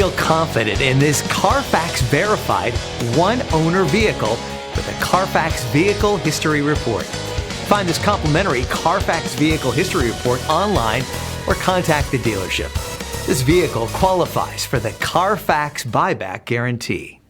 Feel confident in this Carfax verified one-owner vehicle with a Carfax Vehicle History Report. Find this complimentary Carfax Vehicle History Report online or contact the dealership. This vehicle qualifies for the Carfax Buyback Guarantee.